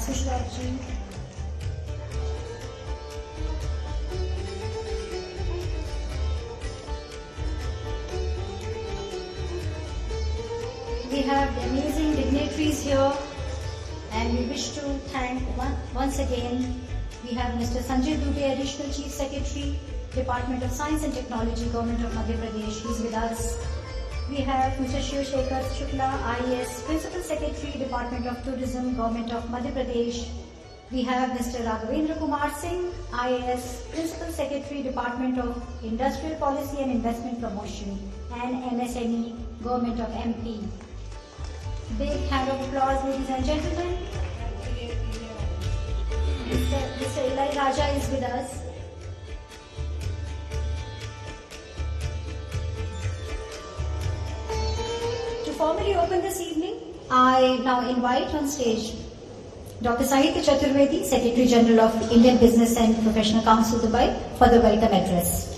Ashish Rajji. We have the amazing dignitaries here, and we wish to thank once again. We have Mr. Sanjay Dubey, Additional Chief Secretary, Department of Science and Technology, Government of Madhya Pradesh. He is with us. We have Mr. Shiv Shekhar Shukla, IAS, Principal Secretary, Department of Tourism, Government of Madhya Pradesh. We have Mr. Raghavendra Kumar Singh, IAS, Principal Secretary, Department of Industrial Policy and Investment Promotion, and MSME, Government of MP. Big hand of applause, ladies and gentlemen. Mr. Eli Raja is with us. To formally open this evening, I now invite on stage Dr. Sahitya Chaturvedi, Secretary General of Indian Business and Professional Council, Dubai, for the welcome address.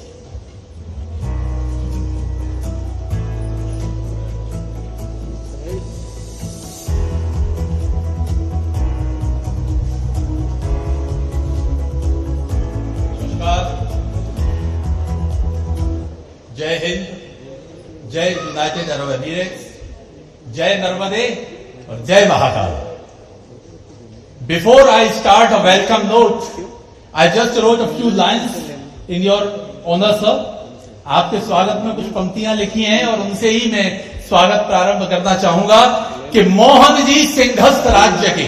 जय हिंद, जय United Arab Emirates, जय नर्मदे और जय Mahakal. Before I start a welcome note, I just wrote a few lines in your honor, sir. आपके स्वागत में कुछ पंक्तियां लिखी हैं और उनसे ही मैं स्वागत प्रारंभ करना चाहूंगा कि मोहन जी सिंहस्थ राज्य के.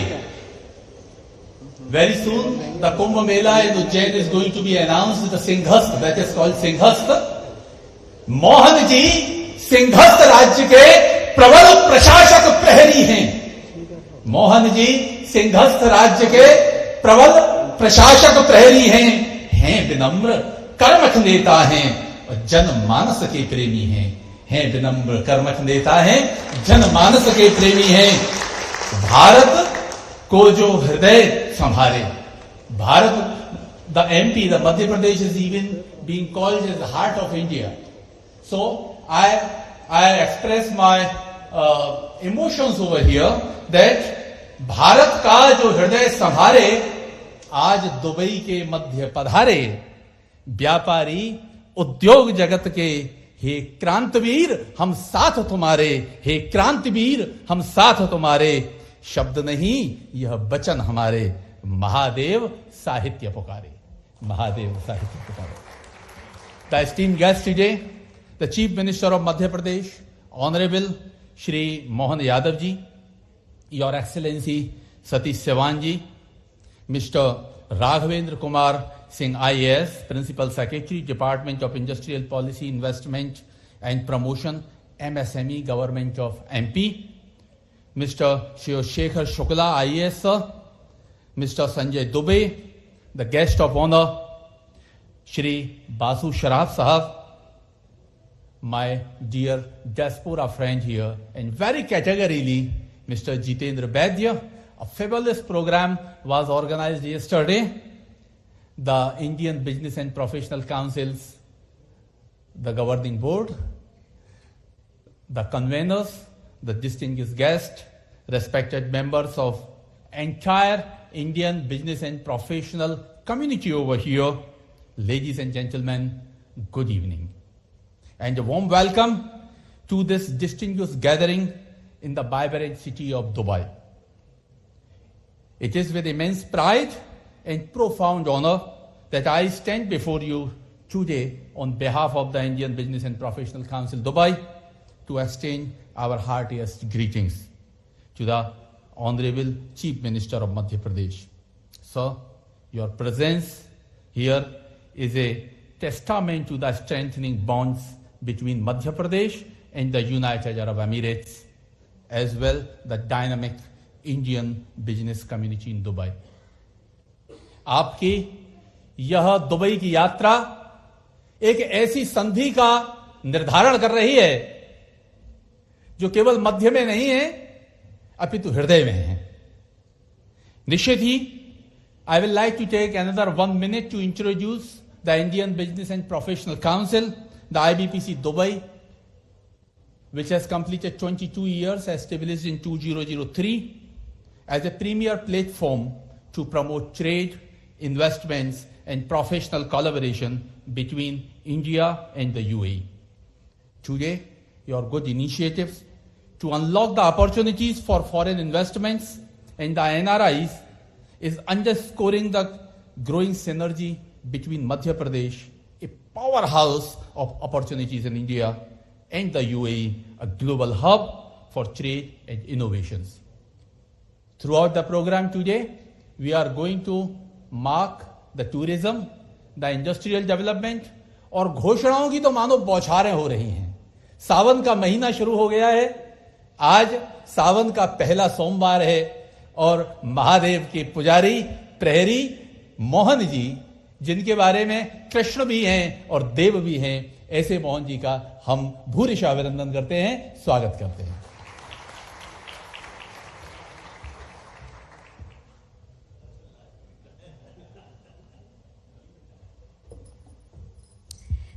Very soon the Kumbh Mela in Ujjain is going to be announced, the Singhast, that is called Singhast. Mohan ji Simhastha राज्य के प्रबल प्रशासक प्रहरी हैं. मोहन जी सिंहस्थ राज्य के प्रबल प्रशासक प्रहरी हैं विनम्र कर्मठ नेता हैं और जनमानस के प्रेमी हैं विनम्र कर्मठ नेता हैं, जनमानस के प्रेमी हैं. भारत को जो हृदय संभाले, Bharat, the MP, the Madhya Pradesh is even being called as the heart of India. So I express my emotions over here that Bharat का जो हृदय संभारे, आज दुबई के मध्य पधारे. व्यापारी उद्योग जगत के हे क्रांतिवीर हम साथ तुम्हारे, हे क्रांतिवीर हम साथ तुम्हारे. शब्द नहीं यह वचन हमारे, महादेव साहित्य पुकारे, महादेव साहित्य पुकारे. The esteemed guest today, the Chief Minister of Madhya Pradesh, Honorable Shri Mohan Yadav ji, Your Excellency Satish Sewan ji, Mr. Raghavendra Kumar Singh IAS, Principal Secretary, Department of Industrial Policy, Investment and Promotion, MSME, Government of MP, Mr. Shiv Shekhar Shukla IAS, sir, Mr. Sanjay Dubey, the guest of honor, Shri Basu Sharaf Sahab, my dear diaspora friend here, and very categorically, Mr. Jitendra Vaidya. A fabulous program was organized yesterday. The Indian Business and Professional Councils, the governing board, the conveners, the distinguished guests, respected members of entire Indian business and professional community over here, ladies and gentlemen, good evening. And a warm welcome to this distinguished gathering in the vibrant city of Dubai. It is with immense pride and profound honor that I stand before you today on behalf of the Indian Business and Professional Council Dubai to extend our heartiest greetings to the Honorable Chief Minister of Madhya Pradesh. Sir, your presence here is a testament to the strengthening bonds between Madhya Pradesh and the United Arab Emirates, as well the dynamic Indian business community in Dubai. आपकी यह Dubai की यात्रा एक ऐसी संधि का निर्धारण कर रही है जो केवल मध्य में नहीं है अपितु हृदय में है. निश्चित ही I will like to take another 1 minute to introduce the Indian Business and Professional Council, the IBPC Dubai, which has completed 22 years, established in 2003, as a premier platform to promote trade, investments, and professional collaboration between India and the UAE. Today, your good initiatives to unlock the opportunities for foreign investments and the NRIs is underscoring the growing synergy between Madhya Pradesh, a powerhouse of opportunities in India, and the UAE, a global hub for trade and innovations. Throughout the program today, we are going to mark the tourism, the industrial development, और घोषणाओं की तो मानो बौछारें हो रही हैं। सावन का महीना शुरू हो गया है। आज सावन का पहला सोमवार है और महादेव के पुजारी प्रहरी मोहन जी, जिनके बारे में कृष्ण भी हैं और देव भी हैं, ऐसे मोहन जी का हम भूरिशा अभिनंदन करते हैं, स्वागत करते हैं।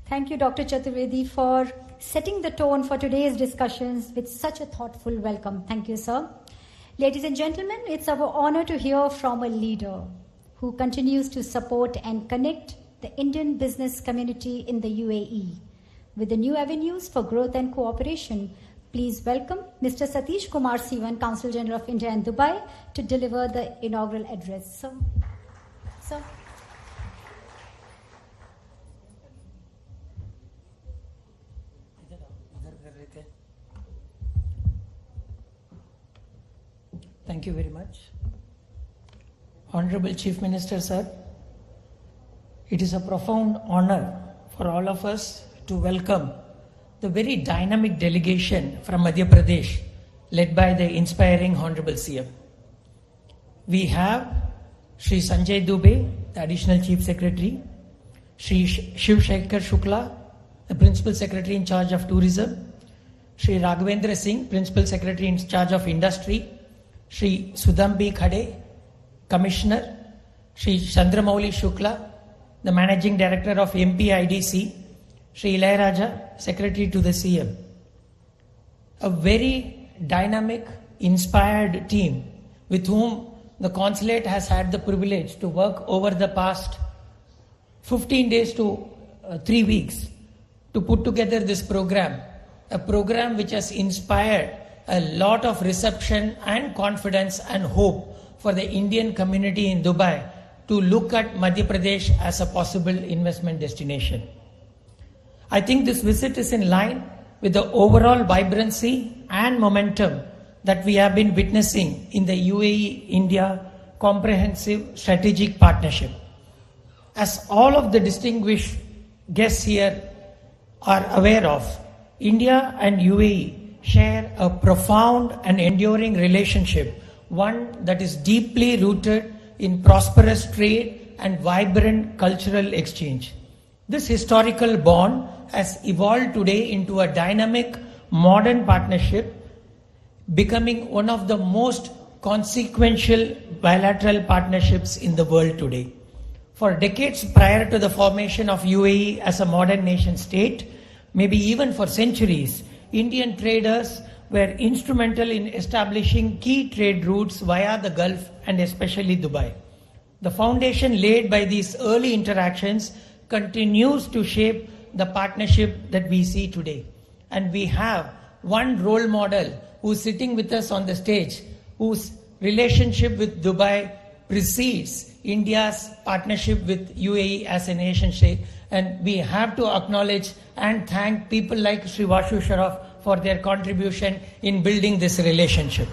Thank you, Dr. Chaturvedi, for setting the tone for today's discussions with such a thoughtful welcome. Thank you, sir. Ladies and gentlemen, it's our honor to hear from a leader who continues to support and connect the Indian business community in the UAE with the new avenues for growth and cooperation. Please welcome Mr. Satish Kumar Sivan, Consul General of India in Dubai, to deliver the inaugural address. Sir. Thank you very much. Honorable Chief Minister, sir, it is a profound honor for all of us to welcome the very dynamic delegation from Madhya Pradesh led by the inspiring Honorable CM. We have Shri Sanjay Dubey, the Additional Chief Secretary, Shri Shiv Shekhar Shukla, the Principal Secretary in charge of Tourism, Shri Raghavendra Singh, Principal Secretary in charge of Industry, Shri Sudhambi Khade, Commissioner, Shri Chandramouli Shukla, the Managing Director of MPIDC, Shri Ilayaraja, Secretary to the CM. A very dynamic, inspired team with whom the consulate has had the privilege to work over the past 15 days to 3 weeks to put together this program, a program which has inspired a lot of reception and confidence and hope for the Indian community in Dubai to look at Madhya Pradesh as a possible investment destination. I think this visit is in line with the overall vibrancy and momentum that we have been witnessing in the UAE-India comprehensive strategic partnership. As all of the distinguished guests here are aware of, India and UAE share a profound and enduring relationship, one that is deeply rooted in prosperous trade and vibrant cultural exchange. This historical bond has evolved today into a dynamic, modern partnership, becoming one of the most consequential bilateral partnerships in the world today. For decades prior to the formation of UAE as a modern nation state, maybe even for centuries, Indian traders were instrumental in establishing key trade routes via the Gulf and especially Dubai. The foundation laid by these early interactions continues to shape the partnership that we see today. And we have one role model who's sitting with us on the stage, whose relationship with Dubai precedes India's partnership with UAE as a nation state. And we have to acknowledge and thank people like Sri Vashu Sharaf for their contribution in building this relationship.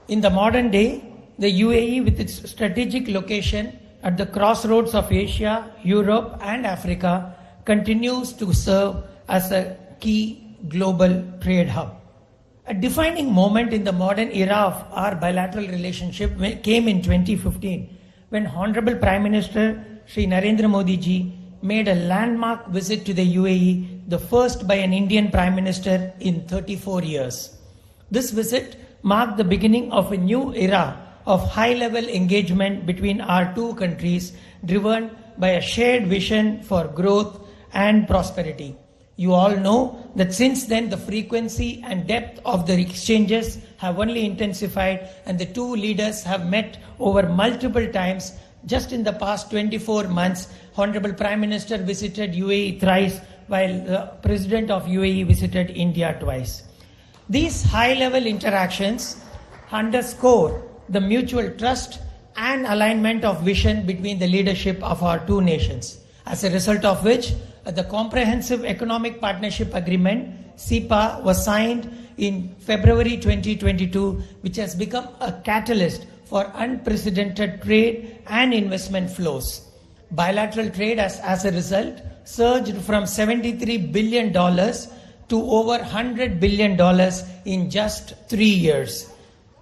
In the modern day, the UAE, with its strategic location at the crossroads of Asia, Europe and Africa, continues to serve as a key global trade hub. A defining moment in the modern era of our bilateral relationship came in 2015 when Honorable Prime Minister Shri Narendra Modi ji made a landmark visit to the UAE, the first by an Indian Prime Minister in 34 years. This visit marked the beginning of a new era of high-level engagement between our two countries, driven by a shared vision for growth and prosperity. You all know that since then the frequency and depth of the exchanges have only intensified, and the two leaders have met over multiple times. Just in the past 24 months, Honorable Prime Minister visited UAE thrice, while the President of UAE visited India twice. These high-level interactions underscore the mutual trust and alignment of vision between the leadership of our two nations, as a result of which the Comprehensive Economic Partnership Agreement, CEPA, was signed in February 2022, which has become a catalyst for unprecedented trade and investment flows. Bilateral trade has, as a result, surged from $73 billion to over $100 billion in just 3 years.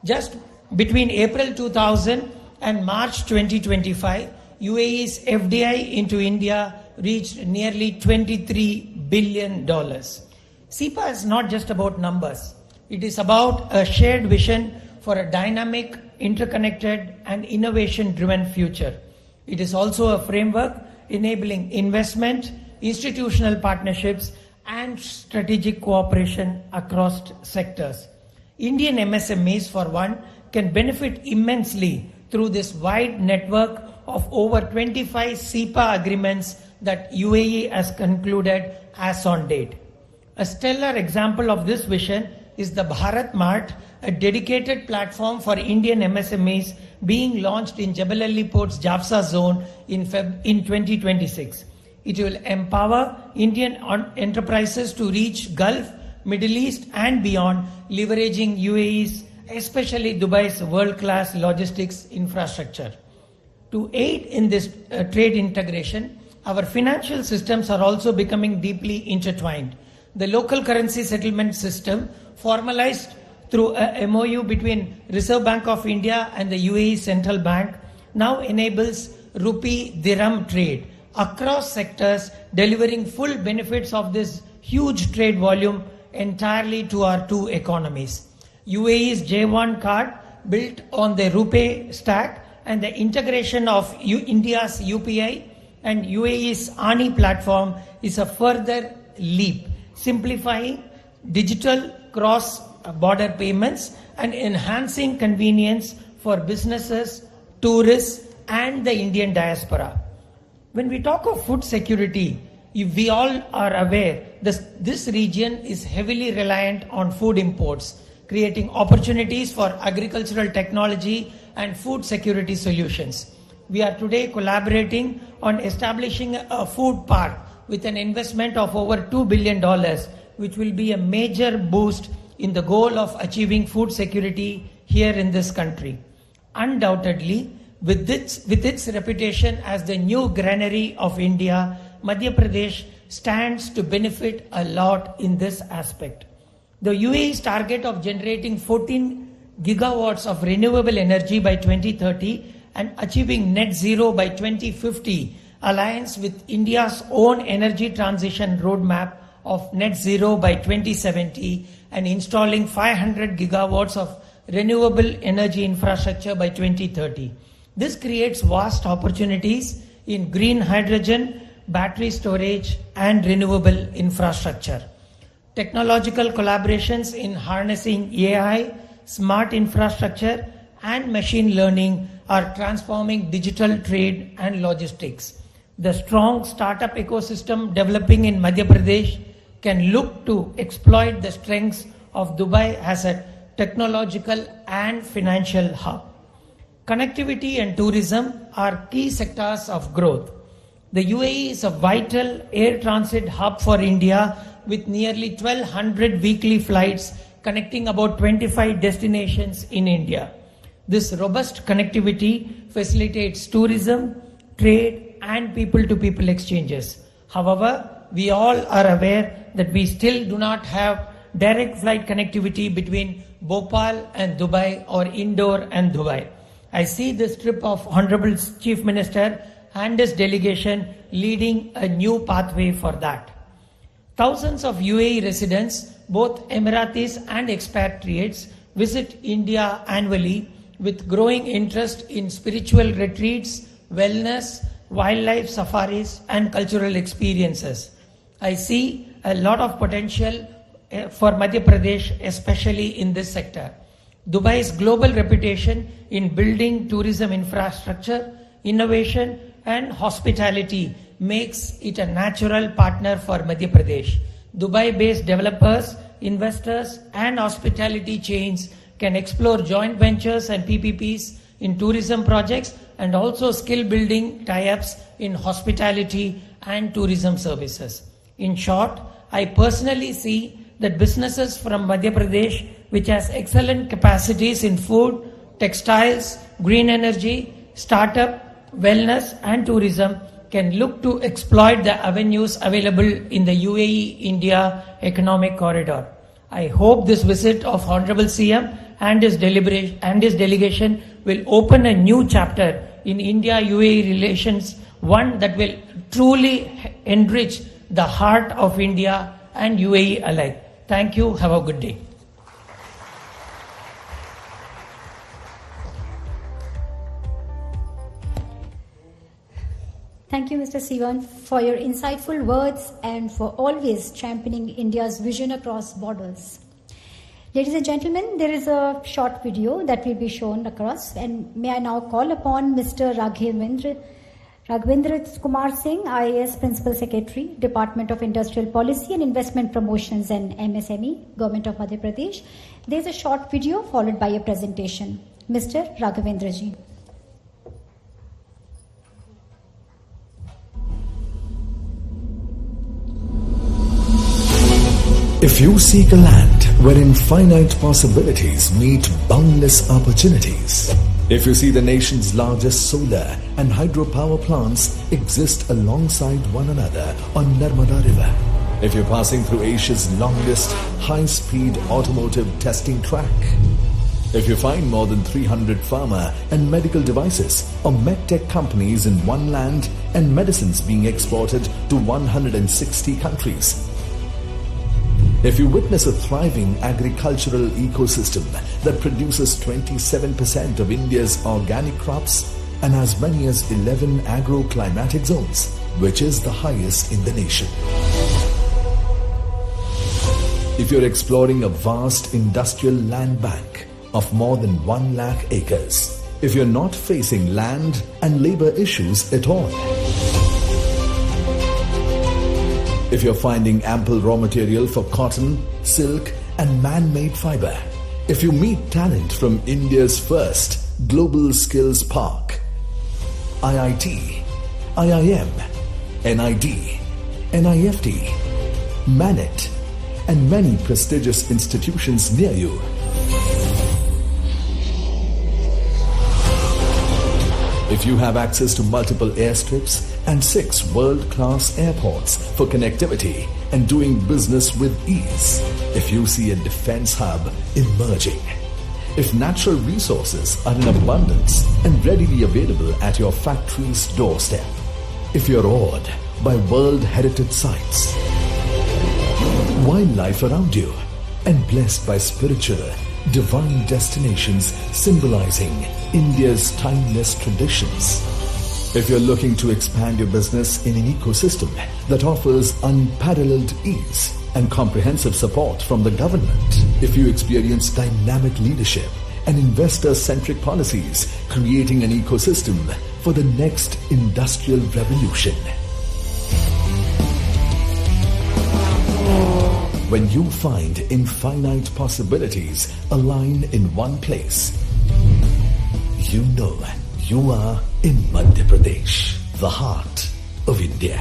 Just between April 2000 and March 2025, UAE's FDI into India reached nearly $23 billion. CEPA is not just about numbers. It is about a shared vision for a dynamic, interconnected, and innovation-driven future. It is also a framework enabling investment, institutional partnerships, and strategic cooperation across sectors. Indian MSMEs, for one, can benefit immensely through this wide network of over 25 CEPA agreements that UAE has concluded as on date. A stellar example of this vision is the Bharat Mart, a dedicated platform for Indian MSMEs being launched in Jebel Ali Port's Jafsa zone in 2026. It will empower Indian enterprises to reach Gulf, Middle East and beyond, leveraging UAE's, especially Dubai's, world-class logistics infrastructure. To aid in this trade integration, our financial systems are also becoming deeply intertwined. The local currency settlement system, formalized through a MOU between Reserve Bank of India and the UAE Central Bank, now enables rupee-dirham trade across sectors, delivering full benefits of this huge trade volume entirely to our two economies. UAE's J1 card, built on the RuPay stack, and the integration of India's UPI and UAE's ANI platform is a further leap, simplifying digital cross-border payments and enhancing convenience for businesses, tourists, and the Indian diaspora. When we talk of food security, we all are aware this region is heavily reliant on food imports, creating opportunities for agricultural technology and food security solutions. We are today collaborating on establishing a food park with an investment of over $2 billion, which will be a major boost in the goal of achieving food security here in this country. Undoubtedly, with its reputation as the new granary of India, Madhya Pradesh stands to benefit a lot in this aspect. The UAE's target of generating 14 gigawatts of renewable energy by 2030 and achieving net zero by 2050 aligns with India's own energy transition roadmap of net zero by 2070 and installing 500 gigawatts of renewable energy infrastructure by 2030. This creates vast opportunities in green hydrogen, battery storage, and renewable infrastructure. Technological collaborations in harnessing AI, smart infrastructure, and machine learning are transforming digital trade and logistics. The strong startup ecosystem developing in Madhya Pradesh can look to exploit the strengths of Dubai as a technological and financial hub. Connectivity and tourism are key sectors of growth. The UAE is a vital air transit hub for India with nearly 1,200 weekly flights connecting about 25 destinations in India. This robust connectivity facilitates tourism, trade, and people-to-people exchanges. However, we all are aware that we still do not have direct flight connectivity between Bhopal and Dubai or Indore and Dubai. I see this trip of Honorable Chief Minister and his delegation leading a new pathway for that. Thousands of UAE residents, both Emiratis and expatriates, visit India annually with growing interest in spiritual retreats, wellness, wildlife safaris, and cultural experiences. I see a lot of potential for Madhya Pradesh, especially in this sector. Dubai's global reputation in building tourism infrastructure, innovation and hospitality makes it a natural partner for Madhya Pradesh. Dubai-based developers, investors and hospitality chains can explore joint ventures and PPPs in tourism projects and also skill building tie-ups in hospitality and tourism services. In short, I personally see that businesses from Madhya Pradesh, which has excellent capacities in food, textiles, green energy, startup, wellness and tourism, can look to exploit the avenues available in the UAE-India economic corridor. I hope this visit of Honorable CM and his delegation will open a new chapter in India-UAE relations, one that will truly enrich the heart of India and UAE alike. Thank you. Have a good day. Thank you, Mr. Sivan, for your insightful words and for always championing India's vision across borders. Ladies and gentlemen, there is a short video that will be shown across, and may I now call upon Mr. Raghvendra Kumar Singh, IAS Principal Secretary, Department of Industrial Policy and Investment Promotions and MSME, Government of Madhya Pradesh. There is a short video followed by a presentation. Mr. Raghvendra ji. If you seek a land wherein finite possibilities meet boundless opportunities, if you see the nation's largest solar and hydropower plants exist alongside one another on Narmada River, if you're passing through Asia's longest high-speed automotive testing track, if you find more than 300 pharma and medical devices or medtech companies in one land and medicines being exported to 160 countries, if you witness a thriving agricultural ecosystem that produces 27% of India's organic crops and as many as 11 agroclimatic zones, which is the highest in the nation. If you're exploring a vast industrial land bank of more than 1 lakh acres, if you're not facing land and labor issues at all, if you're finding ample raw material for cotton, silk and man-made fiber, if you meet talent from India's first Global Skills Park, IIT, IIM, NID, NIFT, MANET and many prestigious institutions near you, if you have access to multiple airstrips and 6 world-class airports for connectivity and doing business with ease, if you see a defense hub emerging, if natural resources are in abundance and readily available at your factory's doorstep, if you're awed by World Heritage Sites, wildlife around you, and blessed by spiritual, divine destinations symbolizing India's timeless traditions. If you're looking to expand your business in an ecosystem that offers unparalleled ease and comprehensive support from the government, if you experience dynamic leadership and investor-centric policies creating an ecosystem for the next industrial revolution, when you find infinite possibilities align in one place, you know you are in Madhya Pradesh, the heart of India,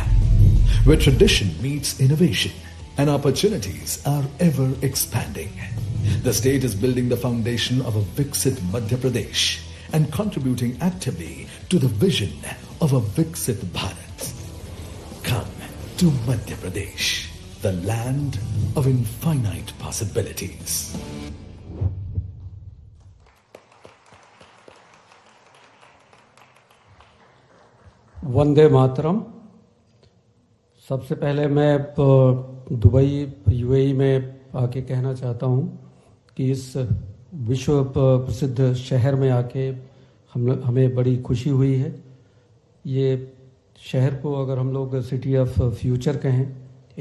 where tradition meets innovation and opportunities are ever expanding. The state is building the foundation of a Viksit Madhya Pradesh and contributing actively to the vision of a Viksit Bharat. Come to Madhya Pradesh, the land of infinite possibilities. Vande Mataram. सबसे पहले मैं Dubai UAE में आके कहना चाहता हूँ कि इस विश्व प्रसिद्ध शहर में आके हमें बड़ी खुशी हुई है। ये शहर को अगर हम लोग सिटी ऑफ फ्यूचर कहें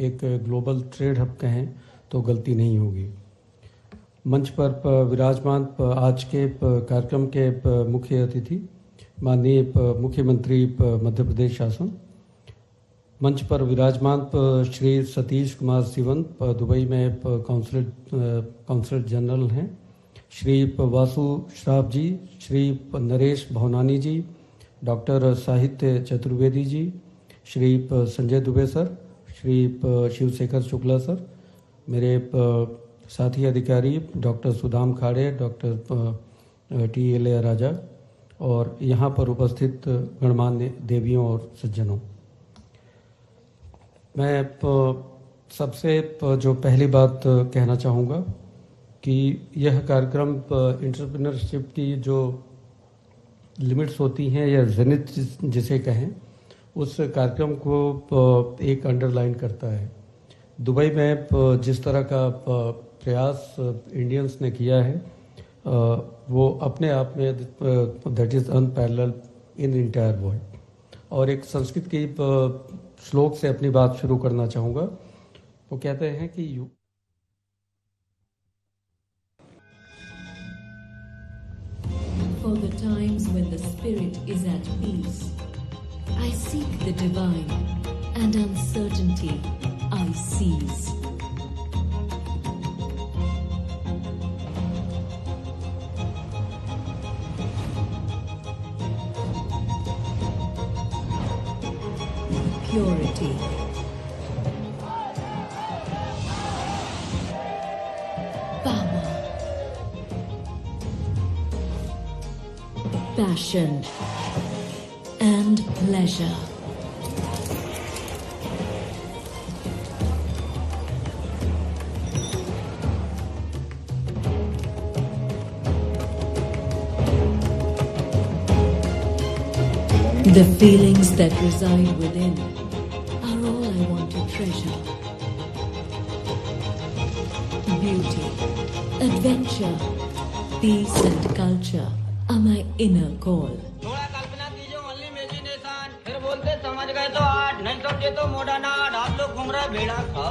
एक ग्लोबल ट्रेड हब कहें तो गलती नहीं होगी। मंच पर विराजमान आज के कार्यक्रम के मुख्य अतिथि माननीय मुख्यमंत्री मध्य प्रदेश शासन, मंच पर विराजमान श्री सतीश कुमार सिवन दुबई में काउंसलर जनरल हैं, श्री वासु श्राफ जी, श्री नरेश भवनानी जी, डॉक्टर साहित्य चतुर्वेदी जी, श्री संजय दुबे सर, श्री शिवशेखर शुक्ला सर, मेरे साथी अधिकारी डॉक्टर सुदाम खाड़े, डॉक्टर टी.एल. राजा और यहाँ पर उपस्थित गणमान्य देवियों और सज्जनों, मैं सबसे जो पहली बात कहना चाहूँगा कि यह कार्यक्रम एंटरप्रेन्योरशिप की जो लिमिट्स होती हैं या जेनिथ जिसे कहें, उस कार्यक्रम को एक अंडरलाइन करता है। दुबई में जिस तरह का प्रयास इंडियंस ने किया है वो अपने आप में that is unparalleled in entire world. और एक संस्कृत की श्लोक से अपनी बात शुरू करना चाहूँगा। वो कहते हैं कि For the times when the spirit is at peace, I seek the divine, and uncertainty I seize. Purity. Power. Passion and pleasure. The feelings that reside within are all I want to treasure. Beauty, adventure, peace and culture are my inner call. थोड़ा कल्पना कीजिए, only imagination. फिर बोलते समझ गए तो आठ, नहीं समझे तो मोड़ा नाट। आप लोग घूम रहे भेड़ा खा।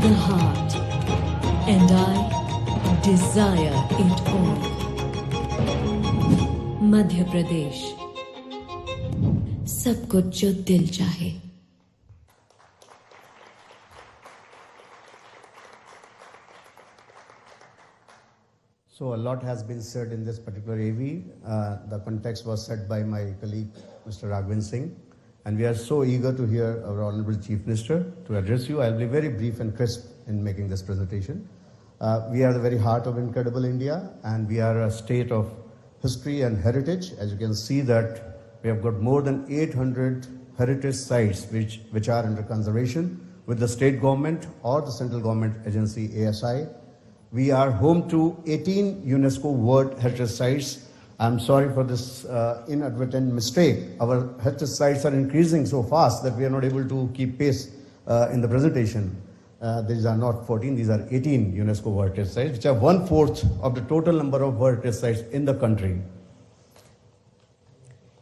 The heart, and I desire it all. Madhya Pradesh, सब कुछ जो दिल चाहे। So a lot has been said in this particular AV. The context was set by my colleague, Mr. Raghavin Singh. And we are so eager to hear our Honorable Chief Minister to address you. I'll be very brief and crisp in making this presentation. We are the very heart of incredible India, and we are a state of history and heritage. As you can see that we have got more than 800 heritage sites which are under conservation with the state government or the central government agency ASI. We are home to 18 UNESCO World Heritage Sites. I'm sorry for this inadvertent mistake. Our heritage sites are increasing so fast that we are not able to keep pace in the presentation. These are not 14, these are 18 UNESCO World Heritage Sites, which are 1/4 of the total number of World Heritage Sites in the country.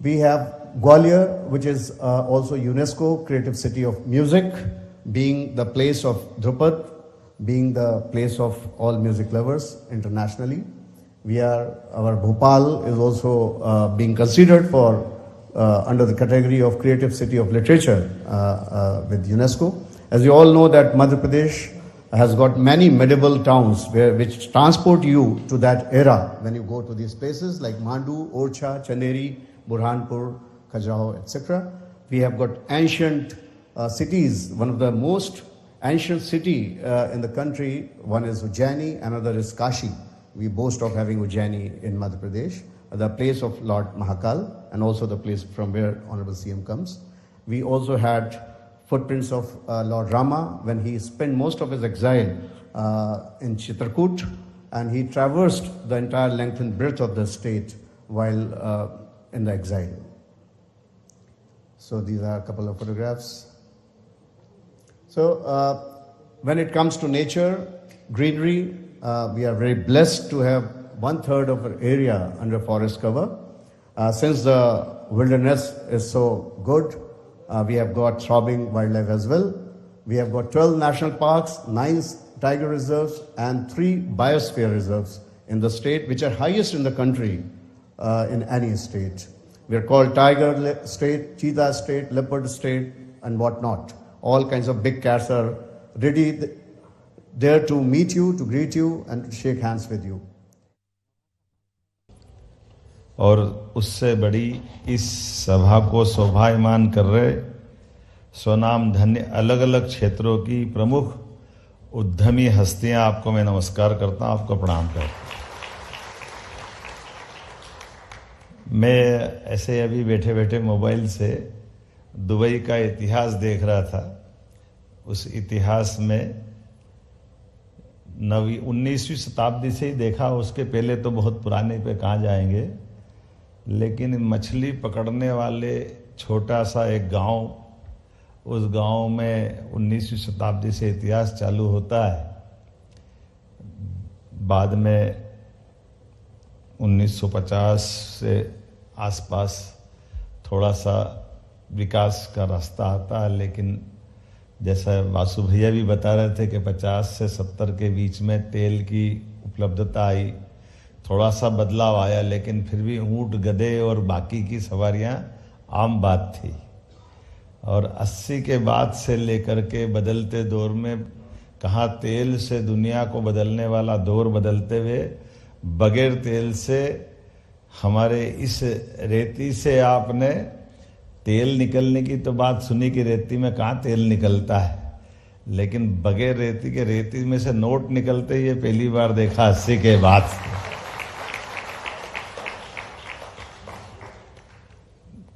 We have Gwalior, which is also UNESCO Creative City of Music, being the place of Drupad, being the place of all music lovers internationally. Our Bhopal is also being considered for under the category of Creative City of Literature with UNESCO. As you all know that Madhya Pradesh has got many medieval towns which transport you to that era when you go to these places like Mandu, Orcha, Chanderi, Burhanpur, Khajuraho, etc. We have got ancient cities. One of the most ancient city in the country, one is Ujjaini, another is Kashi. We boast of having Ujjaini in Madhya Pradesh, the place of Lord Mahakal, and also the place from where Honorable CM comes. We also had footprints of Lord Rama when he spent most of his exile in Chitrakoot, and he traversed the entire length and breadth of the state while in the exile. So these are a couple of photographs. So, when it comes to nature, greenery, we are very blessed to have 1/3 of our area under forest cover. Since the wilderness is so good, we have got throbbing wildlife as well. We have got 12 national parks, 9 tiger reserves, and 3 biosphere reserves in the state, which are highest in the country in any state. We are called tiger state, cheetah state, leopard state, and whatnot. All kinds of big cats are ready there to meet you, to greet you, and to shake hands with you. और उससे बड़ी इस सभा को शोभायमान कर रहे स्वनाम धन्य अलग अलग क्षेत्रों की प्रमुख उद्यमी हस्तियां, आपको मैं नमस्कार करता हूं, आपको प्रणाम करता हूं। मैं ऐसे अभी बैठे बैठे मोबाइल से दुबई का इतिहास देख रहा था। उस इतिहास में 19वीं शताब्दी से ही देखा, उसके पहले तो बहुत पुराने पे कहाँ जाएंगे। लेकिन मछली पकड़ने वाले छोटा सा एक गांव, उस गांव में 19वीं शताब्दी से इतिहास चालू होता है। बाद में 1950 से आसपास थोड़ा सा विकास का रास्ता आता है, लेकिन जैसा वासु भैया भी बता रहे थे कि 50 से 70 के बीच में तेल की उपलब्धता आई, थोड़ा सा बदलाव आया, लेकिन फिर भी ऊंट, गधे और बाकी की सवारियां आम बात थी। और 80 के बाद से लेकर के बदलते दौर में कहाँ तेल से दुनिया को बदलने वाला दौर बदलते हुए बगैर तेल से हमारे इस रेती से आपने तेल निकलने की तो बात सुनी कि रेती में कहाँ तेल निकलता है, लेकिन बगैर रेती के रेती में से नोट निकलते ये पहली बार देखा 80 के बाद से।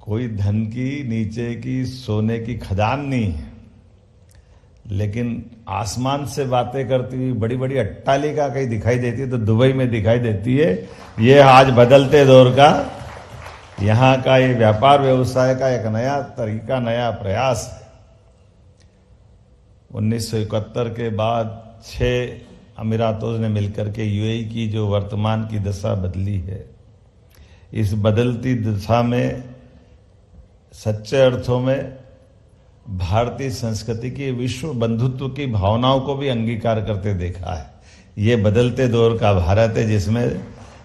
कोई धन की, नीचे की, सोने की खदान नहीं है, लेकिन आसमान से बातें करती हुई बड़ी बड़ी अट्टालिका कहीं दिखाई देती है तो दुबई में दिखाई देती है। ये आज बदलते दौर का, यहाँ का ये व्यापार व्यवसाय का एक नया तरीका, नया प्रयास है। 1971 के बाद 6 अमीरातों ने मिलकर के यूएई की जो वर्तमान की दशा बदली है, इस बदलती दशा में सच्चे अर्थों में भारतीय संस्कृति की, विश्व बंधुत्व की भावनाओं को भी अंगीकार करते देखा है। ये बदलते दौर का भारत है जिसमें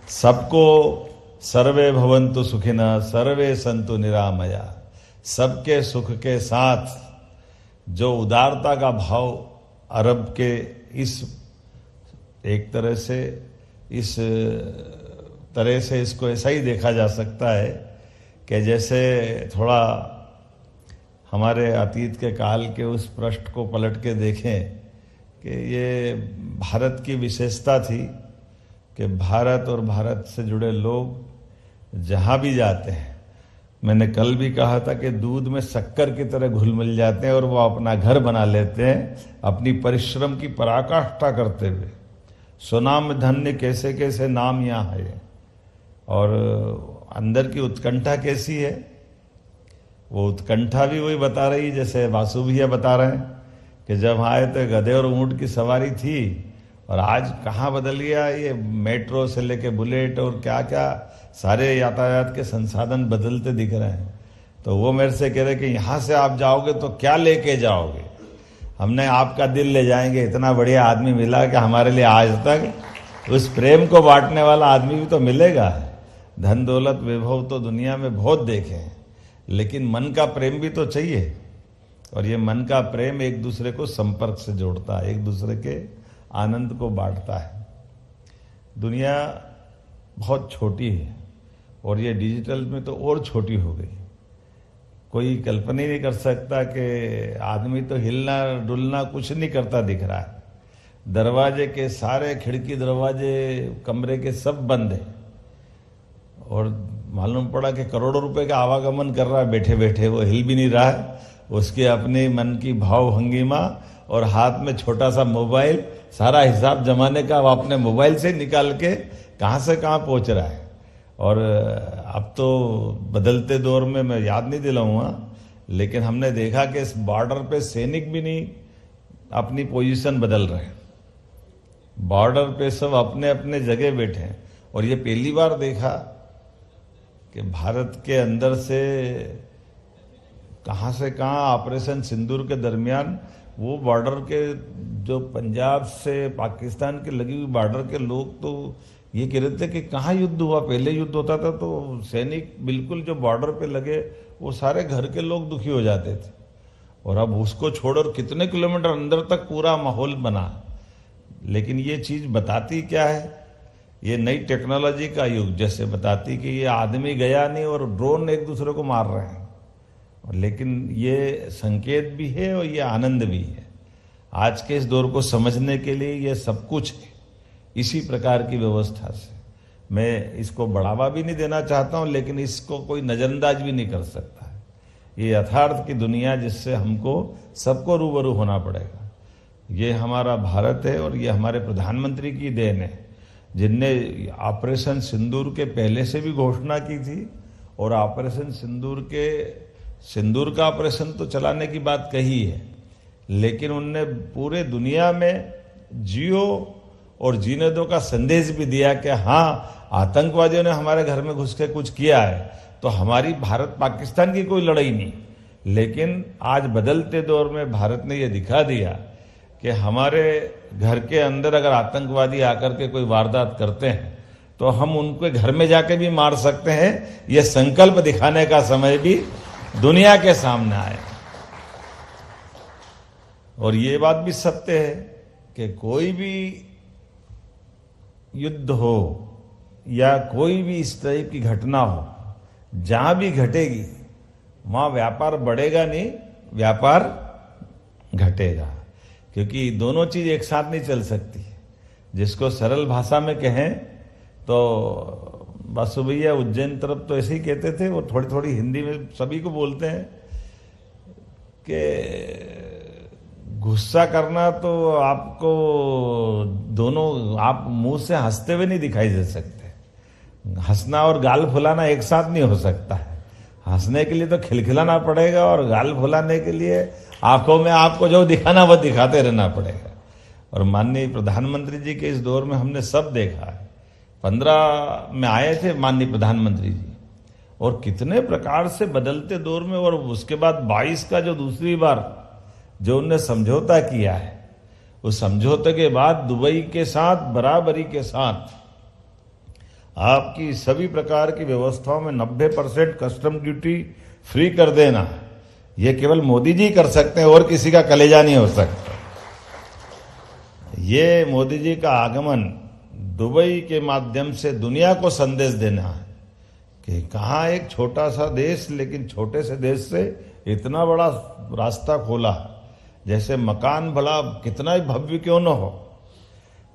सबको सर्वे भवन्तु सुखिनः, सर्वे सन्तु निरामया, सबके सुख के साथ जो उदारता का भाव अरब के इस एक तरह से इसको ऐसा ही देखा जा सकता है कि जैसे थोड़ा हमारे अतीत के काल के उस पृष्ठ को पलट के देखें कि ये भारत की विशेषता थी कि भारत और भारत से जुड़े लोग जहाँ भी जाते हैं, मैंने कल भी कहा था कि दूध में शक्कर की तरह घुल मिल जाते हैं और वो अपना घर बना लेते हैं अपनी परिश्रम की पराकाष्ठा करते हुए। सुनाम धन्य कैसे कैसे नाम यहाँ है, और अंदर की उत्कंठा कैसी है, वो उत्कंठा भी वही बता रही जैसे वासु भैया बता रहे हैं कि जब आए तो गधे और ऊंट की सवारी थी और आज कहाँ बदल गया, ये मेट्रो से लेके बुलेट और क्या क्या सारे यातायात के संसाधन बदलते दिख रहे हैं। तो वो मेरे से कह रहे कि यहाँ से आप जाओगे तो क्या लेके जाओगे। हमने आपका दिल ले जाएंगे, इतना बढ़िया आदमी मिला कि हमारे लिए आज तक उस प्रेम को बांटने वाला आदमी भी तो मिलेगा। धन दौलत वैभव तो दुनिया में बहुत देखे हैं, लेकिन मन का प्रेम भी तो चाहिए, और ये मन का प्रेम एक दूसरे को संपर्क से जोड़ता है, एक दूसरे के आनंद को बांटता है। दुनिया बहुत छोटी है और ये डिजिटल में तो और छोटी हो गई। कोई कल्पना ही नहीं कर सकता कि आदमी तो हिलना डुलना कुछ नहीं करता दिख रहा है। दरवाजे के सारे खिड़की दरवाजे कमरे के सब बंद है और मालूम पड़ा कि करोड़ों रुपए का आवागमन कर रहा है बैठे बैठे, वो हिल भी नहीं रहा है। उसके अपने मन की भाव भंगिमा और हाथ में छोटा सा मोबाइल, सारा हिसाब जमाने का वो अपने मोबाइल से निकाल के कहाँ से कहाँ पहुँच रहा है। और अब तो बदलते दौर में मैं याद नहीं दिलाऊंगा, लेकिन हमने देखा कि इस बॉर्डर पे सैनिक भी नहीं अपनी पोजीशन बदल रहे हैं। बॉर्डर पे सब अपने अपने जगह बैठे हैं। और ये पहली बार देखा कि भारत के अंदर से कहां से कहां ऑपरेशन सिंदूर के दरमियान वो बॉर्डर के जो पंजाब से पाकिस्तान के लगी हुई बॉर्डर के लोग तो ये कह रहे थे कि कहाँ युद्ध हुआ। पहले युद्ध होता था तो सैनिक बिल्कुल जो बॉर्डर पे लगे वो सारे घर के लोग दुखी हो जाते थे, और अब उसको छोड़कर कितने किलोमीटर अंदर तक पूरा माहौल बना। लेकिन ये चीज बताती क्या है, ये नई टेक्नोलॉजी का युग जैसे बताती कि ये आदमी गया नहीं और ड्रोन एक दूसरे को मार रहे हैं। लेकिन ये संकेत भी है और ये आनंद भी है। आज के इस दौर को समझने के लिए ये सब कुछ है। इसी प्रकार की व्यवस्था से मैं इसको बढ़ावा भी नहीं देना चाहता हूं, लेकिन इसको कोई नजरअंदाज भी नहीं कर सकता है। ये यथार्थ की दुनिया जिससे हमको सबको रूबरू होना पड़ेगा। ये हमारा भारत है और ये हमारे प्रधानमंत्री की देन है, जिनने ऑपरेशन सिंदूर के पहले से भी घोषणा की थी, और ऑपरेशन सिंदूर का ऑपरेशन तो चलाने की बात कही है, लेकिन उनने पूरे दुनिया में जियो और जीने दो का संदेश भी दिया कि हाँ, आतंकवादियों ने हमारे घर में घुस के कुछ किया है तो हमारी भारत पाकिस्तान की कोई लड़ाई नहीं। लेकिन आज बदलते दौर में भारत ने यह दिखा दिया कि हमारे घर के अंदर अगर आतंकवादी आकर के कोई वारदात करते हैं तो हम उनके घर में जाके भी मार सकते हैं। यह संकल्प दिखाने का समय भी दुनिया के सामने आया। और ये बात भी सत्य है कि कोई भी युद्ध हो या कोई भी इस तरह की घटना हो, जहां भी घटेगी वहां व्यापार बढ़ेगा नहीं, व्यापार घटेगा, क्योंकि दोनों चीज एक साथ नहीं चल सकती। जिसको सरल भाषा में कहें तो बासु भैया उज्जैन तरफ तो ऐसे ही कहते थे, वो थोड़ी थोड़ी हिंदी में सभी को बोलते हैं कि गुस्सा करना तो आपको दोनों, आप मुंह से हंसते हुए नहीं दिखाई दे सकते। हंसना और गाल फुलाना एक साथ नहीं हो सकता है। हंसने के लिए तो खिलखिलाना पड़ेगा और गाल फुलाने के लिए आंखों में आपको जो दिखाना वो दिखाते रहना पड़ेगा। और माननीय प्रधानमंत्री जी के इस दौर में हमने सब देखा है। 15 में आए थे माननीय प्रधानमंत्री जी, और कितने प्रकार से बदलते दौर में, और उसके बाद 22 का जो दूसरी बार जो उनने समझौता किया है, उस समझौते के बाद दुबई के साथ बराबरी के साथ आपकी सभी प्रकार की व्यवस्थाओं में 90% कस्टम ड्यूटी फ्री कर देना, यह केवल मोदी जी कर सकते हैं और किसी का कलेजा नहीं हो सकता। ये मोदी जी का आगमन दुबई के माध्यम से दुनिया को संदेश देना है कि कहाँ एक छोटा सा देश, लेकिन छोटे से देश से इतना बड़ा रास्ता खोला। जैसे मकान बड़ा कितना ही भव्य क्यों न हो,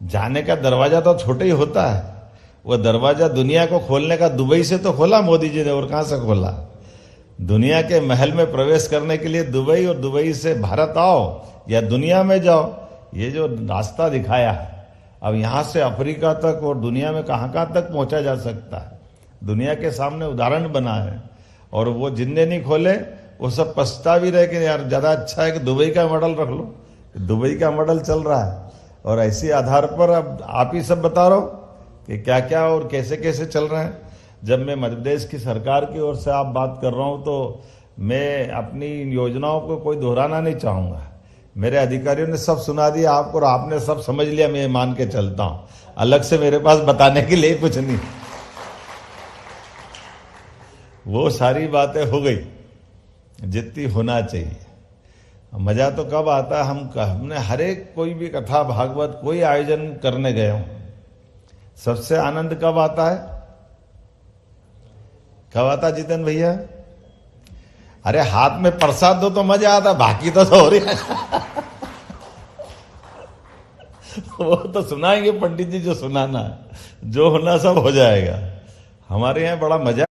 जाने का दरवाजा तो छोटा ही होता है, वो दरवाजा दुनिया को खोलने का दुबई से तो खोला मोदी जी ने, और कहां से खोला। दुनिया के महल में प्रवेश करने के लिए दुबई, और दुबई से भारत आओ या दुनिया में जाओ, ये जो रास्ता दिखाया है, अब यहां से अफ्रीका तक और दुनिया में कहां कहां तक पहुंचा जा सकता है, दुनिया के सामने उदाहरण बना है। और वो जिनने नहीं खोले वो सब पछता भी रहे कि यार ज्यादा अच्छा है कि दुबई का मॉडल रख लो। दुबई का मॉडल चल रहा है, और ऐसे आधार पर अब आप ही सब बता रहे हो कि क्या क्या और कैसे कैसे चल रहे हैं। जब मैं मध्य प्रदेश की सरकार की ओर से आप बात कर रहा हूं तो मैं अपनी योजनाओं को कोई दोहराना नहीं चाहूंगा। मेरे अधिकारियों ने सब सुना दिया आपको, और आपने सब समझ लिया, मैं मान के चलता हूं। अलग से मेरे पास बताने के लिए कुछ नहीं, वो सारी बातें हो गई जितनी होना चाहिए। मजा तो कब आता है, हमने हर एक कोई भी कथा भागवत कोई आयोजन करने गए हूं, सबसे आनंद कब आता है, कब आता जितेंद्र भैया? अरे हाथ में प्रसाद दो तो मजा आता, बाकी तो हो रही वो तो सुनाएंगे पंडित जी, जो सुनाना है, जो होना सब हो जाएगा। हमारे यहाँ बड़ा मजा।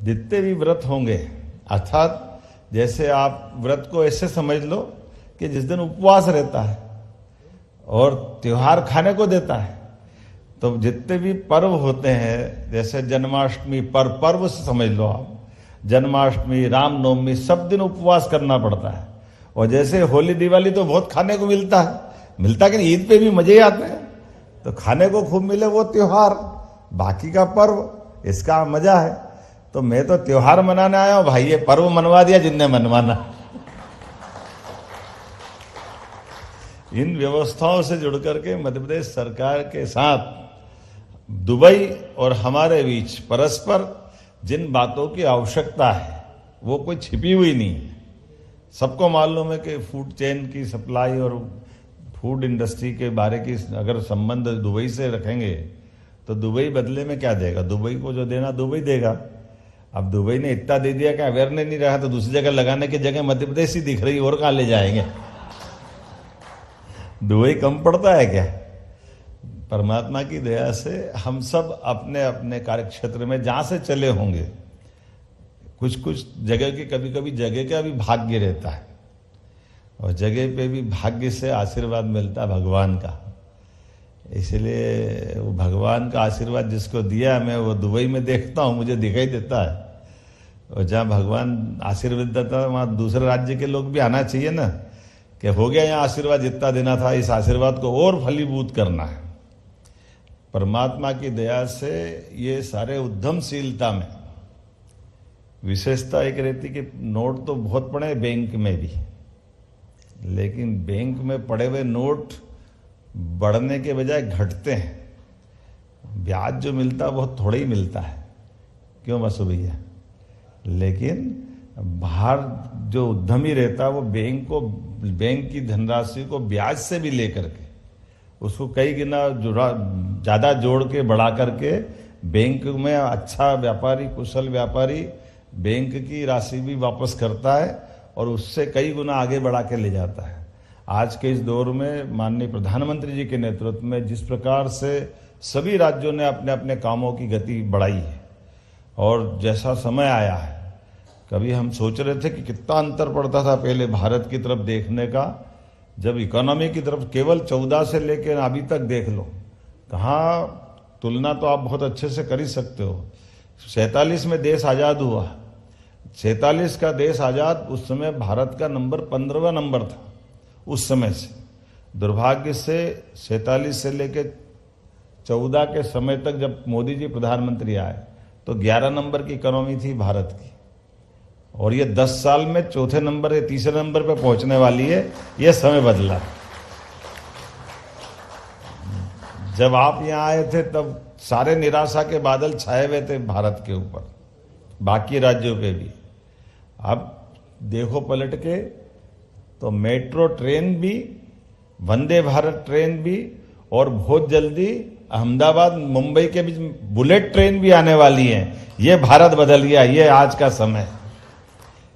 जितने भी व्रत होंगे, अर्थात जैसे आप व्रत को ऐसे समझ लो कि जिस दिन उपवास रहता है और त्योहार खाने को देता है, तो जितने भी पर्व होते हैं, जैसे जन्माष्टमी पर्व से समझ लो आप, जन्माष्टमी, रामनवमी, सब दिन उपवास करना पड़ता है। और जैसे होली दिवाली तो बहुत खाने को मिलता कि नहीं, ईद पे भी मजे आते हैं, तो खाने को खूब मिले वो त्योहार, बाकी का पर्व इसका मजा है। तो मैं तो त्योहार मनाने आया हूं भाई, ये पर्व मनवा दिया जिनने मनवाना। इन व्यवस्थाओं से जुड़ करके मध्य प्रदेश सरकार के साथ दुबई और हमारे बीच परस्पर जिन बातों की आवश्यकता है वो कोई छिपी हुई नहीं है। सबको मालूम है कि फूड चेन की सप्लाई और फूड इंडस्ट्री के बारे की अगर संबंध दुबई से रखेंगे तो दुबई बदले में क्या देगा? दुबई को जो देना दुबई देगा। अब दुबई ने इतना दे दिया कि अवेयरनेस नहीं रहा, तो दूसरी जगह लगाने की जगह मध्य प्रदेश ही दिख रही, और कहाँ ले जाएंगे? दुबई कम पड़ता है क्या? परमात्मा की दया से हम सब अपने अपने कार्य क्षेत्र में जहां से चले होंगे, कुछ जगह की कभी कभी जगह का भी भाग्य रहता है, और जगह पे भी भाग्य से आशीर्वाद मिलता है भगवान का। इसलिए वो भगवान का आशीर्वाद जिसको दिया, मैं वो दुबई में देखता हूँ, मुझे दिखाई देता है। और जहाँ भगवान आशीर्वाद देता है वहाँ दूसरे राज्य के लोग भी आना चाहिए ना, कि हो गया यहाँ आशीर्वाद जितना देना था, इस आशीर्वाद को और फलीभूत करना है। परमात्मा की दया से ये सारे उद्यमशीलता में विशेषता एक रहती कि नोट तो बहुत पड़े बैंक में भी, लेकिन बैंक में पड़े हुए नोट बढ़ने के बजाय घटते हैं। ब्याज जो मिलता है बहुत थोड़ा ही मिलता है, क्यों बसु भैया? लेकिन बाहर जो उद्यमी रहता है वो बैंक की धनराशि को ब्याज से भी लेकर के उसको कई गुना ज्यादा जोड़ के बढ़ा करके बैंक में अच्छा व्यापारी, कुशल व्यापारी बैंक की राशि भी वापस करता है और उससे कई गुना आगे बढ़ा के ले जाता है। आज के इस दौर में माननीय प्रधानमंत्री जी के नेतृत्व में जिस प्रकार से सभी राज्यों ने अपने अपने कामों की गति बढ़ाई है, और जैसा समय आया है, कभी हम सोच रहे थे कि कितना अंतर पड़ता था पहले भारत की तरफ देखने का, जब इकोनॉमी की तरफ केवल 14 से लेकर अभी तक देख लो, कहाँ तुलना तो आप बहुत अच्छे से कर ही सकते हो। 47 में देश आज़ाद हुआ, 47 का देश आज़ाद, उस समय भारत का नंबर 15वां नंबर था उस समय से। दुर्भाग्य से 47 से लेकर 14 के समय तक जब मोदी जी प्रधानमंत्री आए तो 11 नंबर की इकोनॉमी थी भारत की, और ये 10 साल में चौथे नंबर या तीसरे नंबर पे पहुंचने वाली है। ये समय बदला। जब आप यहाँ आए थे तब सारे निराशा के बादल छाए हुए थे भारत के ऊपर, बाकी राज्यों पे भी। अब देखो पलट के तो मेट्रो ट्रेन भी, वंदे भारत ट्रेन भी, और बहुत जल्दी अहमदाबाद मुंबई के बीच बुलेट ट्रेन भी आने वाली है। ये भारत बदल गया, ये आज का समय।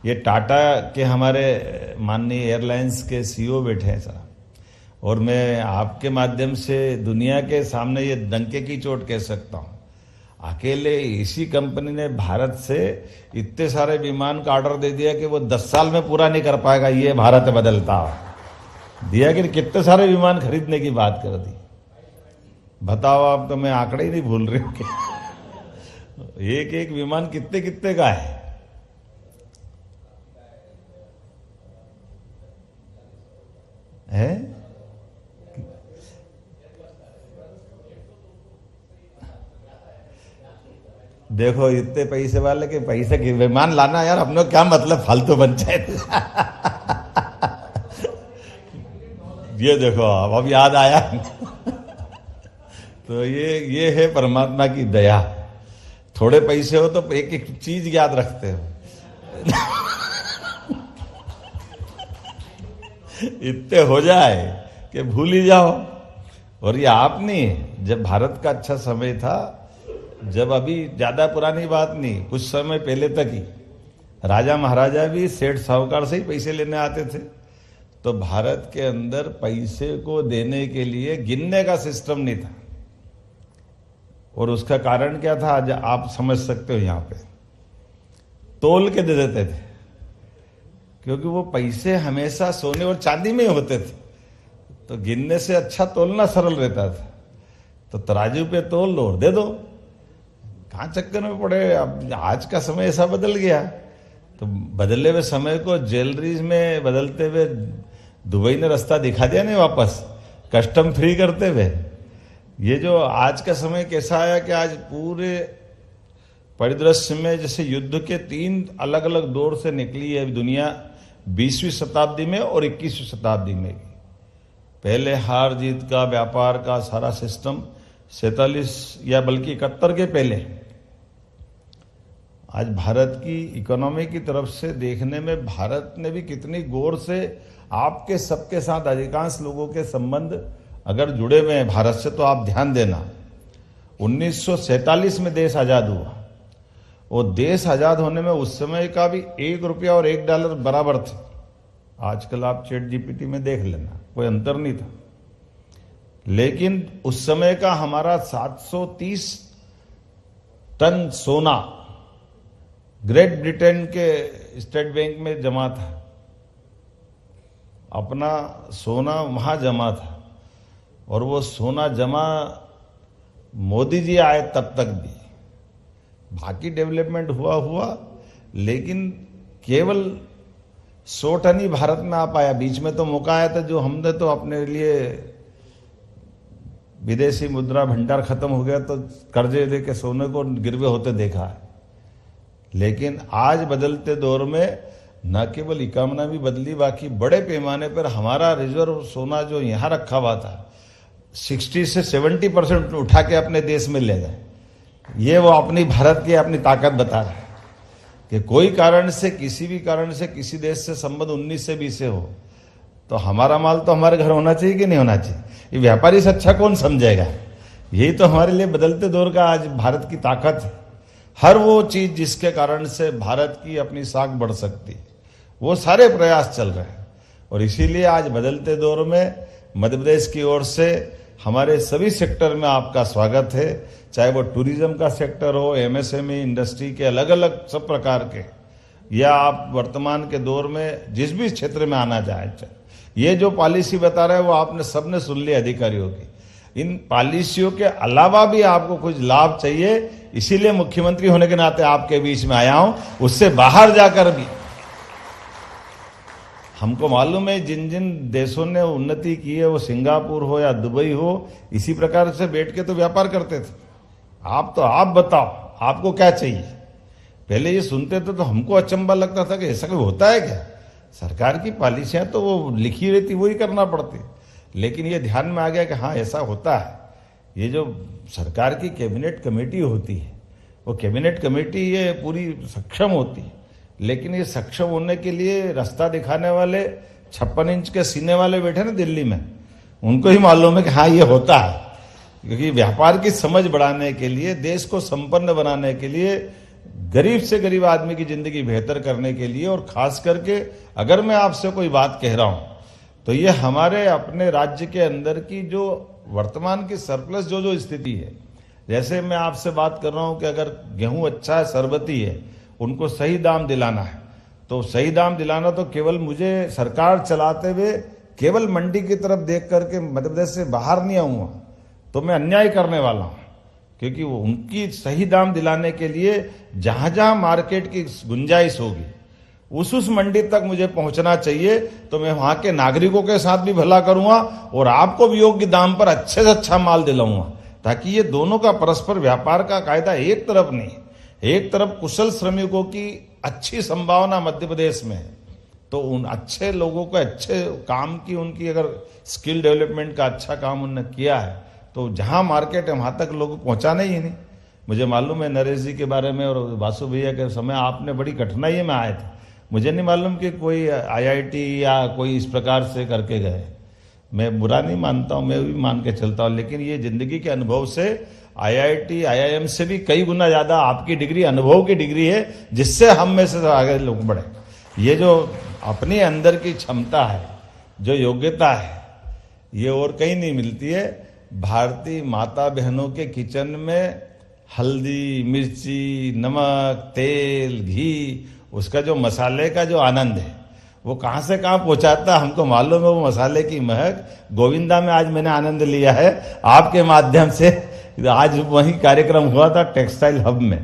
ये टाटा के हमारे माननीय एयरलाइंस के सीईओ बैठे हैं साहब, और मैं आपके माध्यम से दुनिया के सामने ये डंके की चोट कह सकता हूं, अकेले इसी कंपनी ने भारत से इतने सारे विमान का ऑर्डर दे दिया कि वो 10 साल में पूरा नहीं कर पाएगा। ये भारत बदलता दिया कि कितने सारे विमान खरीदने की बात कर दी। बताओ आप, तो मैं आंकड़े ही नहीं भूल रही हूं। एक एक विमान कितने कितने का है? देखो इतने पैसे वाले के पैसे के विमान लाना यार, अपने क्या मतलब, फालतू पंचायत। ये देखो अब याद आया। तो ये है परमात्मा की दया। थोड़े पैसे हो तो एक एक चीज याद रखते हो। इतने हो जाए कि भूल ही जाओ। और ये आप नहीं, जब भारत का अच्छा समय था, जब अभी ज्यादा पुरानी बात नहीं, कुछ समय पहले तक ही राजा महाराजा भी सेठ साहूकार से ही पैसे लेने आते थे। तो भारत के अंदर पैसे को देने के लिए गिनने का सिस्टम नहीं था, और उसका कारण क्या था आज आप समझ सकते हो। यहाँ पे तोल के दे देते थे। क्योंकि वो पैसे हमेशा सोने और चांदी में ही होते थे, तो गिनने से अच्छा तोलना सरल रहता था। तो तराजू पे तोल लो और दे दो, कहाँ चक्कर में पड़े। अब आज का समय ऐसा बदल गया, तो बदले हुए समय को ज्वेलरीज में बदलते हुए दुबई ने रास्ता दिखा दिया नहीं, वापस कस्टम फ्री करते हुए। ये जो आज का समय कैसा आया कि आज पूरे परिदृश्य में जैसे युद्ध के 3 अलग अलग दौर से निकली है दुनिया 20वीं शताब्दी में और 21वीं शताब्दी में। पहले हार जीत का, व्यापार का सारा सिस्टम 47 या बल्कि 71 के पहले। आज भारत की इकोनॉमी की तरफ से देखने में भारत ने भी कितनी गौर से आपके सबके साथ अधिकांश लोगों के संबंध अगर जुड़े हुए हैं भारत से, तो आप ध्यान देना 1947 में देश आजाद हुआ, और देश आजाद होने में उस समय का भी $1 और $1 बराबर थे। आजकल आप चैट जीपीटी में देख लेना, कोई अंतर नहीं था। लेकिन उस समय का हमारा 730 टन सोना ग्रेट ब्रिटेन के स्टेट बैंक में जमा था, अपना सोना वहां जमा था। और वो सोना जमा मोदी जी आए तब तक भी, बाकी डेवलपमेंट हुआ, लेकिन केवल 100 टन ही भारत में आ पाया। बीच में तो मौका आया था जो हमने तो अपने लिए विदेशी मुद्रा भंडार खत्म हो गया तो कर्जे दे के सोने को गिरवे होते देखा है। लेकिन आज बदलते दौर में न केवल इकोनॉमी बदली, बाकी बड़े पैमाने पर हमारा रिजर्व सोना जो यहाँ रखा हुआ था 60 से 70% उठा के अपने देश में ले गए। ये वो अपनी भारत की अपनी ताकत बता रहा है कि कोई कारण से, किसी भी कारण से किसी देश से संबंध 19 से 20 से हो, तो हमारा माल तो हमारे घर होना चाहिए कि नहीं होना चाहिए। ये व्यापारी से अच्छा कौन समझेगा। यही तो हमारे लिए बदलते दौर का आज भारत की ताकत है। हर वो चीज जिसके कारण से भारत की अपनी साख बढ़ सकती है, वो सारे प्रयास चल रहे हैं। और इसीलिए आज बदलते दौर में मध्य प्रदेश की ओर से हमारे सभी सेक्टर में आपका स्वागत है, चाहे वो टूरिज्म का सेक्टर हो, एमएसएमई इंडस्ट्री के अलग अलग सब प्रकार के, या आप वर्तमान के दौर में जिस भी क्षेत्र में आना चाहे। ये जो पॉलिसी बता रहे हैं वो आपने सबने सुन लिया अधिकारियों की। इन पॉलिसियों के अलावा भी आपको कुछ लाभ चाहिए, इसीलिए मुख्यमंत्री होने के नाते आपके बीच में आया हूं। उससे बाहर जाकर भी हमको मालूम है जिन जिन देशों ने उन्नति की है, वो सिंगापुर हो या दुबई हो, इसी प्रकार से बैठ के तो व्यापार करते थे। आप बताओ आपको क्या चाहिए। पहले ये सुनते थे तो हमको अचंबा लगता था कि ऐसा कोई होता है क्या। सरकार की पॉलिसियां तो वो लिखी रहती, वही करना पड़ती। लेकिन ये ध्यान में आ गया कि हाँ ऐसा होता है। ये जो सरकार की कैबिनेट कमेटी होती है, वो कैबिनेट कमेटी ये पूरी सक्षम होती है, लेकिन ये सक्षम होने के लिए रास्ता दिखाने वाले 56 इंच के सीने वाले बैठे ना दिल्ली में, उनको ही मालूम है कि हाँ ये होता है। क्योंकि व्यापार की समझ बढ़ाने के लिए, देश को संपन्न बनाने के लिए, गरीब से गरीब आदमी की जिंदगी बेहतर करने के लिए, और खास करके अगर मैं आपसे कोई बात कह रहा हूं तो ये हमारे अपने राज्य के अंदर की जो वर्तमान की सरप्लस जो स्थिति है, जैसे मैं आपसे बात कर रहा हूं कि अगर गेहूं अच्छा है, सरबती है, उनको सही दाम दिलाना है, तो सही दाम दिलाना तो केवल मुझे सरकार चलाते हुए केवल मंडी की तरफ देख करके मध्य प्रदेश से बाहर नहीं आऊंगा तो मैं अन्याय करने वाला हूं। क्योंकि वो उनकी सही दाम दिलाने के लिए जहां जहां मार्केट की गुंजाइश होगी उस मंडी तक मुझे पहुंचना चाहिए, तो मैं वहां के नागरिकों के साथ भी भला करूंगा और आपको भी योग्य दाम पर अच्छे से अच्छा माल दिलाऊंगा, ताकि ये दोनों का परस्पर व्यापार का कायदा एक तरफ नहीं, एक तरफ कुशल श्रमिकों की अच्छी संभावना मध्य प्रदेश में है, तो उन अच्छे लोगों को अच्छे काम की, उनकी अगर स्किल डेवलपमेंट का अच्छा काम उन्होंने किया है, तो जहां मार्केट है वहां तक लोग पहुंचाना ही नहीं। मुझे मालूम है नरेश जी के बारे में और वासु भैया के समय आपने बड़ी कठिनाई में आए थे। मुझे नहीं मालूम कि कोई आईआईटी या कोई इस प्रकार से करके गए। मैं बुरा नहीं मानता हूं, मैं भी मान के चलता हूं, लेकिन ये जिंदगी के अनुभव से आईआईटी आईआईएम से भी कई गुना ज्यादा आपकी डिग्री अनुभव की डिग्री है, जिससे हम में से आगे लोग बढ़े। ये जो अपने अंदर की क्षमता है, जो योग्यता है, ये और कहीं नहीं मिलती है। भारतीय माता बहनों के किचन में हल्दी, मिर्ची, नमक, तेल, घी, उसका जो मसाले का जो आनंद है, वो कहाँ से कहाँ पहुंचाता हमको मालूम है। वो मसाले की महक गोविंदा में आज मैंने आनंद लिया है आपके माध्यम से। आज वही कार्यक्रम हुआ था टेक्सटाइल हब में,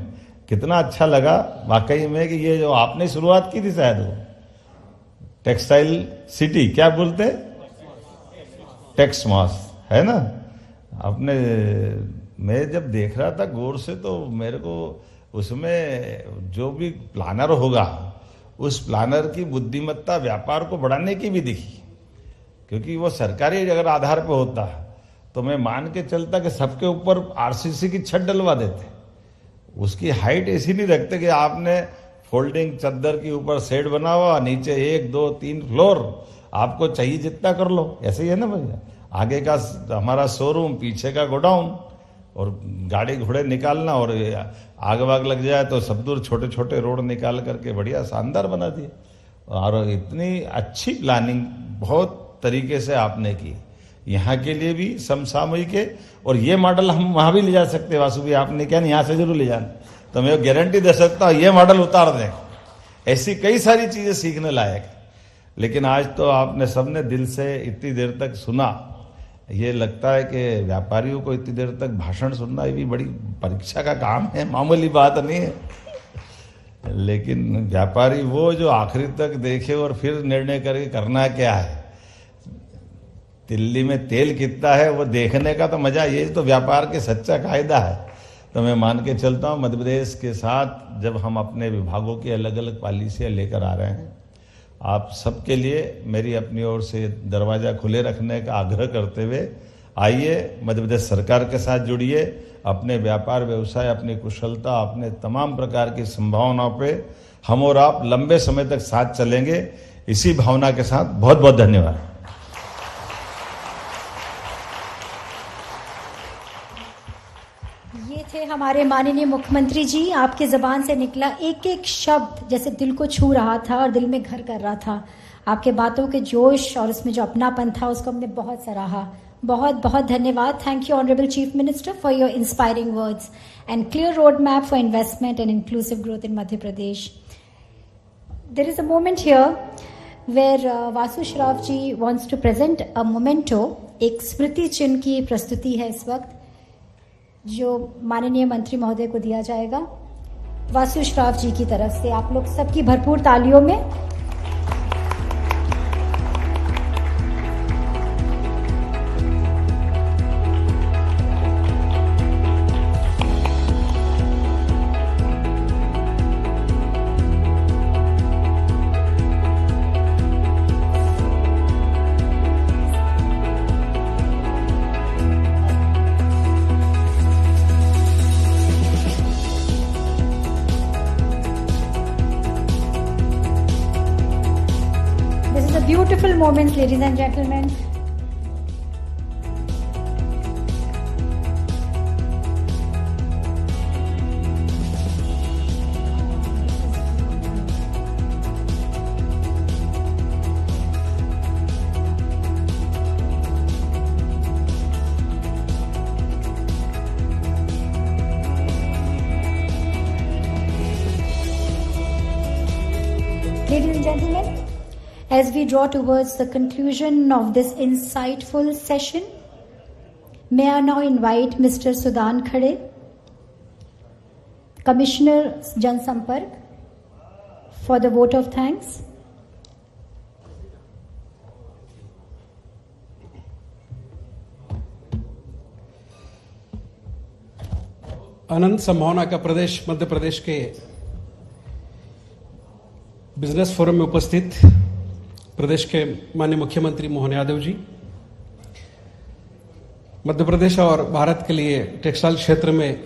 कितना अच्छा लगा वाकई में कि ये जो आपने शुरुआत की थी शायद वो टेक्सटाइल सिटी क्या बोलते टेक्स मॉस है ना आपने। मैं जब देख रहा था गौर से तो मेरे को उसमें जो भी प्लानर होगा उस प्लानर की बुद्धिमत्ता व्यापार को बढ़ाने की भी दिखी, क्योंकि वो सरकारी अगर आधार पे होता तो मैं मान के चलता कि सबके ऊपर आरसीसी की छत डलवा देते। उसकी हाइट ऐसी नहीं रखते कि आपने फोल्डिंग चद्दर के ऊपर शेड बना हुआ, नीचे 1 2 3 फ्लोर, आपको चाहिए जितना कर लो, ऐसे ही है ना भैया। आगे का हमारा शोरूम, पीछे का गोडाउन, और गाड़ी घोड़े निकालना, और आग वाग लग जाए तो सब दूर छोटे छोटे रोड निकाल करके बढ़िया शानदार बना दिए। और इतनी अच्छी प्लानिंग बहुत तरीके से आपने की, यहाँ के लिए भी समसामयिक है, और ये मॉडल हम वहाँ भी ले जा सकते हैं। वासु भी आपने क्या नहीं, यहाँ से जरूर ले जाना, तो मैं गारंटी दे सकता हूँ ये मॉडल उतार दें। ऐसी कई सारी चीजें सीखने लायक, लेकिन आज तो आपने सबने दिल से इतनी देर तक सुना। ये लगता है कि व्यापारियों को इतनी देर तक भाषण सुनना ये भी बड़ी परीक्षा का काम है, मामूली बात नहीं है। लेकिन व्यापारी वो जो आखिरी तक देखे और फिर निर्णय करके करना क्या है, दिल्ली में तेल कितना है वो देखने का तो मजा, ये तो व्यापार के सच्चा कायदा है। तो मैं मान के चलता हूँ मध्य प्रदेश के साथ जब हम अपने विभागों की अलग अलग पॉलिसियाँ लेकर आ रहे हैं, आप सबके लिए मेरी अपनी ओर से दरवाज़ा खुले रखने का आग्रह करते हुए आइए मध्य प्रदेश सरकार के साथ जुड़िए। अपने व्यापार व्यवसाय, अपनी कुशलता, अपने तमाम प्रकार की संभावनाओं पे हम और आप लंबे समय तक साथ चलेंगे। इसी भावना के साथ बहुत बहुत धन्यवाद। ये थे हमारे माननीय मुख्यमंत्री जी। आपके जबान से निकला एक एक शब्द जैसे दिल को छू रहा था और दिल में घर कर रहा था। आपके बातों के जोश और उसमें जो अपनापन था उसको हमने बहुत सराहा। बहुत बहुत धन्यवाद। Thank you honourable chief minister for your inspiring words and clear road map for investment and inclusive growth in Madhya Pradesh. There is a moment here where Vasu Shroff ji wants to present a memento. एक स्मृति चिन्ह की प्रस्तुति है इस वक्त जो माननीय मंत्री महोदय को दिया जाएगा वासु श्रॉफ जी की तरफ से। आप लोग सबकी भरपूर तालियों में beautiful moments, ladies and gentlemen. Ladies and gentlemen, as we draw towards the conclusion of this insightful session, may I now invite Mr. Sudan Khade, Commissioner Jan Sampark, for the vote of thanks. अनंत संभावना का प्रदेश मध्य प्रदेश के business forum में उपस्थित प्रदेश के माननीय मुख्यमंत्री मोहन यादव जी, मध्य प्रदेश और भारत के लिए टेक्सटाइल क्षेत्र में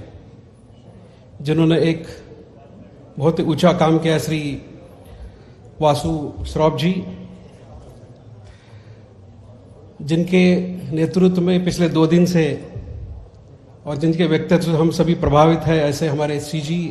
जिन्होंने एक बहुत ही ऊंचा काम किया, श्री वासु श्रॉफ जी, जिनके नेतृत्व में पिछले 2 दिन से और जिनके व्यक्तित्व से हम सभी प्रभावित हैं, ऐसे हमारे सीजी